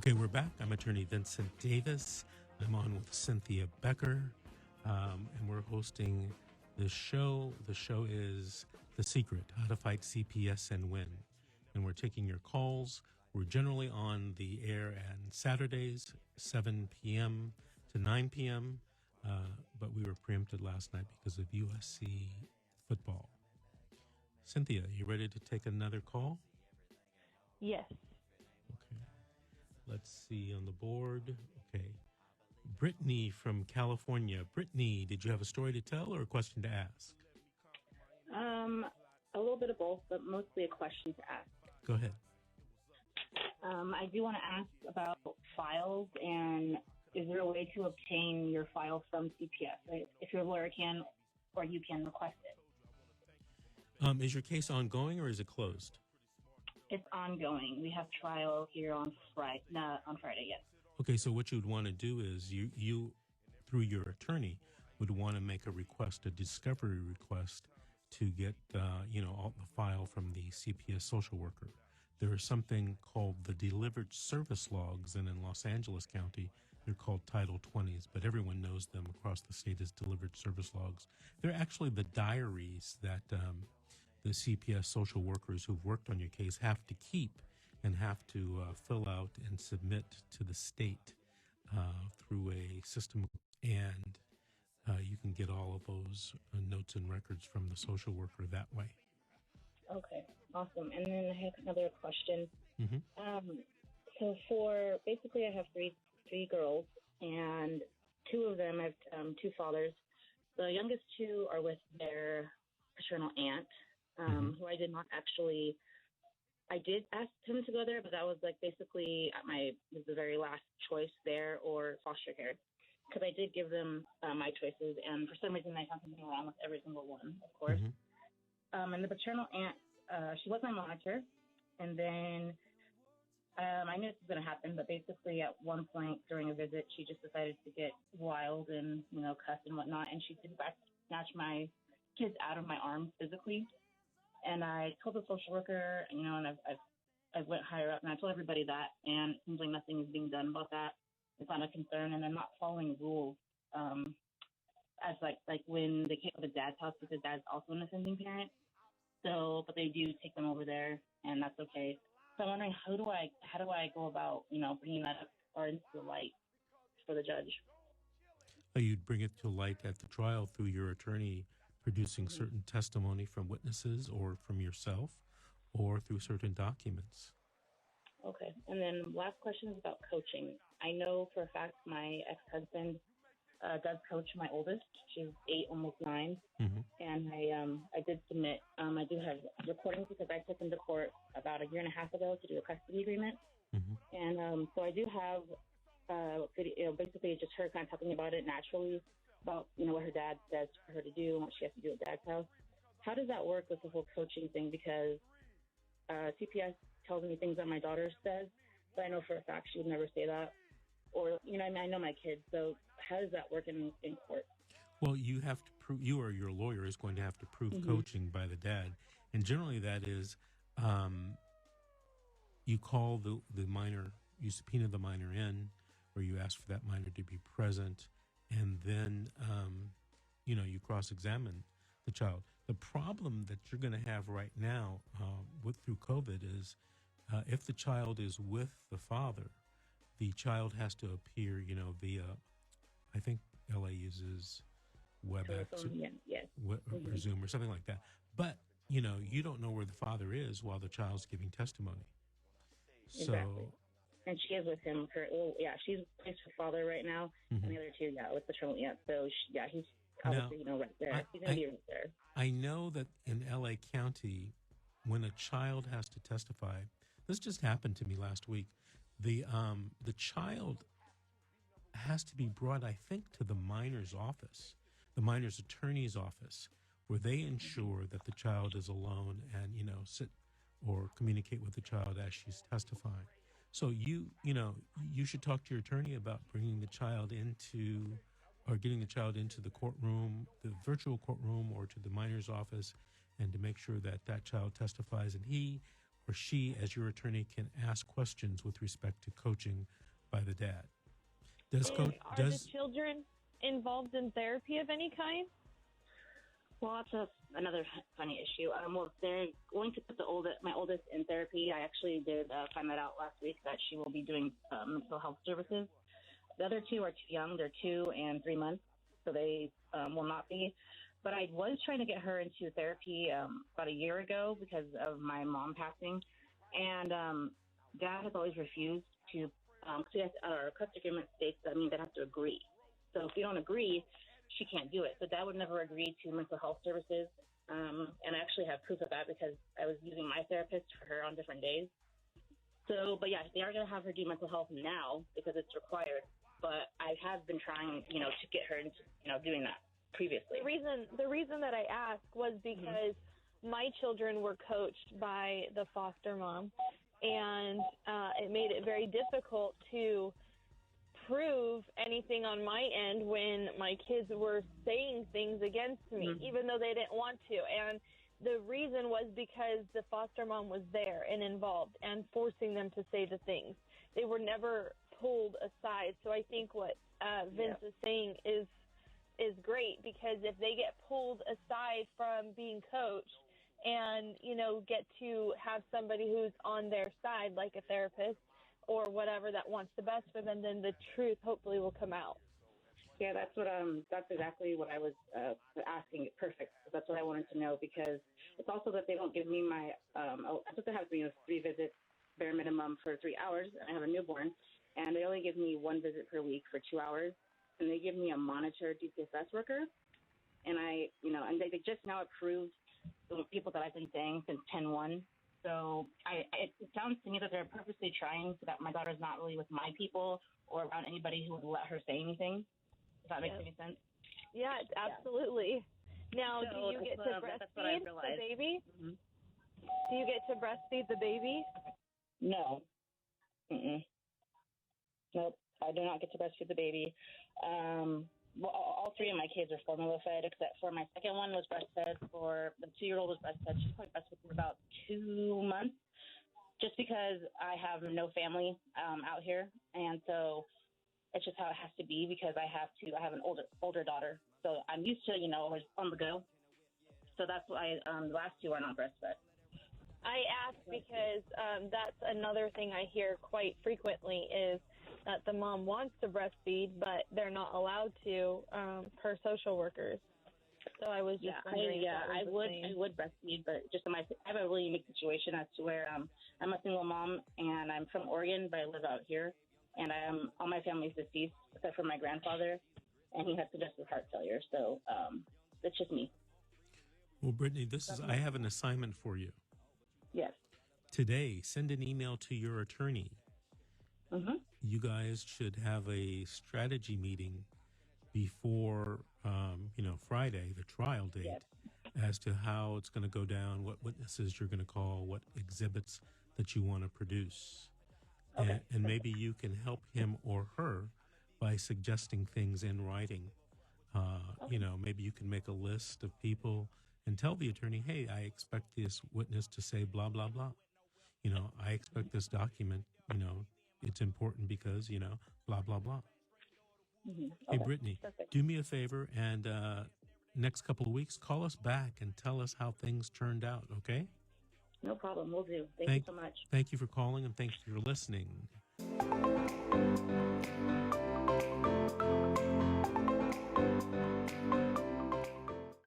Okay, we're back. I'm attorney Vincent Davis. I'm on with Cynthia Becker, and we're hosting this show. The show is The Secret, How to Fight CPS and Win. And we're taking your calls. We're generally on the air on Saturdays, 7 p.m. to 9 p.m., but we were preempted last night because of USC football. Cynthia, you ready to take another call? Yes. Okay. Let's see on the board. Okay. Brittany from California. Brittany, did you have a story to tell or a question to ask? A little bit of both, but mostly a question to ask. Go ahead. I do want to ask about files, and is there a way to obtain your file from CPS? Right? If your lawyer can, or you can request it. Is your case ongoing or is it closed? It's ongoing. We have trial here on Friday. Yes. Okay, so what you would want to do is you through your attorney, would want to make a request, a discovery request, to get all the file from the CPS social worker. There is something called the delivered service logs, and in Los Angeles County, they're called Title 20s, but everyone knows them across the state as delivered service logs. They're actually the diaries that the CPS social workers who've worked on your case have to keep and have to fill out and submit to the state through a system, and you can get all of those notes and records from the social worker that way. Okay, awesome. And then I have another question. Mm-hmm. So basically I have three girls, and two of them have two fathers. The youngest two are with their paternal aunt, who I did not actually. I did ask him to go there, but that was basically was the very last choice there, or foster care, because I did give them my choices, and for some reason I found something wrong with every single one, of course. Mm-hmm. And the paternal aunt, she was my monitor, and then I knew this was going to happen, but basically at one point during a visit, she just decided to get wild and cuss and whatnot, and she did snatch my kids out of my arms physically. And I told the social worker, and I went higher up, and I told everybody that, and it seems like nothing is being done about that. It's not a concern, and I'm not following rules. As like when they came to the dad's house, because dad's also an offending parent. So, but they do take them over there, and that's okay. So I'm wondering, how do I go about, bringing that up or into the light for the judge? You'd bring it to light at the trial through your attorney producing certain testimony from witnesses or from yourself or through certain documents. Okay. And then last question is about coaching. I know for a fact my ex-husband does coach my oldest. She's 8, almost 9. Mm-hmm. And I did submit. I do have recordings because I took him to court about a year and a half ago to do a custody agreement. Mm-hmm. And so I do have video, basically just her kind of talking about it naturally, about what her dad says for her to do and what she has to do at dad's house. How does that work with the whole coaching thing? Because CPS tells me things that my daughter says, but I know for a fact she would never say that. Or, I know my kids, so how does that work in court? Well, you have to prove, you or your lawyer is going to have to prove coaching by the dad. And generally that is, you call the minor, you subpoena the minor in, or you ask for that minor to be present, and then, you cross-examine the child. The problem that you're going to have right now through COVID is if the child is with the father, the child has to appear, via, I think LA uses WebEx or Zoom or something like that. But, you don't know where the father is while the child's giving testimony. Exactly. And she is with him. She's placed her father right now, and the other two, with paternal aunt. So, he's obviously, right there. He's going to be right there. I know that in LA County, when a child has to testify, this just happened to me last week. The child has to be brought, I think, to the minor's office, the minor's attorney's office, where they ensure that the child is alone and, sit or communicate with the child as she's testifying. So you should talk to your attorney about bringing the child into, or getting the child into the courtroom, the virtual courtroom, or to the minor's office, and to make sure that that child testifies, and he or she, as your attorney, can ask questions with respect to coaching by the dad. Are the children involved in therapy of any kind? Well, that's another funny issue. Well, they're going to put my oldest in therapy. I actually did find that out last week that she will be doing mental health services. The other two are too young. They're 2 and 3 months, so they will not be. But I was trying to get her into therapy about a year ago because of my mom passing. And Dad has always refused to, because our custody agreement states that means they have to agree. So if you don't agree, she can't do it. So Dad would never agree to mental health services. And I actually have proof of that because I was using my therapist for her on different days. So, but yeah, they are going to have her do mental health now because it's required. But I have been trying, to get her into, doing that previously. The reason that I asked was because my children were coached by the foster mom, and it made it very difficult to prove anything on my end when my kids were saying things against me, even though they didn't want to. And the reason was because the foster mom was there and involved and forcing them to say the things. They were never pulled aside. So I think what Vince is saying is great, because if they get pulled aside from being coached and, get to have somebody who's on their side, like a therapist or whatever that wants the best for them, then the truth hopefully will come out. Yeah, that's exactly what I was asking. Perfect. That's what I wanted to know, because it's also that they don't give me my, I'm supposed to have 3 visits, bare minimum, for 3 hours. I have a newborn, and they only give me 1 visit per week for 2 hours, and they give me a monitored DPSS worker, and and they just now approved the people that I've been saying since 10/1. So it sounds to me that they're purposely trying so that my daughter's not really with my people or around anybody who would let her say anything. If that makes any sense. Yeah, absolutely. Now, So do you get to breastfeed the baby? Mm-hmm. Do you get to breastfeed the baby? No. Nope, I do not get to breastfeed the baby. Well, all 3 of my kids are formula fed, except for my second one was breastfed. For the 2-year-old was breastfed. She's probably breastfed for about 2 months, just because I have no family out here, and so it's just how it has to be, because I have an older daughter, so I'm used to always on the go. So that's why the last 2 are not breastfed. I ask because that's another thing I hear quite frequently is that the mom wants to breastfeed, but they're not allowed to per social workers. So I was just wondering. I would breastfeed, but I have a really unique situation as to where I'm a single mom, and I'm from Oregon, but I live out here, and all my family's deceased except for my grandfather, and he had congestive heart failure. So it's just me. Well, Brittany, I have an assignment for you. Yes. Today, send an email to your attorney. You guys should have a strategy meeting before, Friday, the trial date, as to how it's going to go down, what witnesses you're going to call, what exhibits that you want to produce. Okay. And maybe you can help him or her by suggesting things in writing. Maybe you can make a list of people and tell the attorney, hey, I expect this witness to say blah, blah, blah. I expect this document, it's important because, blah, blah, blah. Okay. Hey, Brittany, Perfect. do me a favor, and next couple of weeks, call us back and tell us how things turned out, okay? No problem. We'll do. Thank you so much. Thank you for calling, and thank you for listening.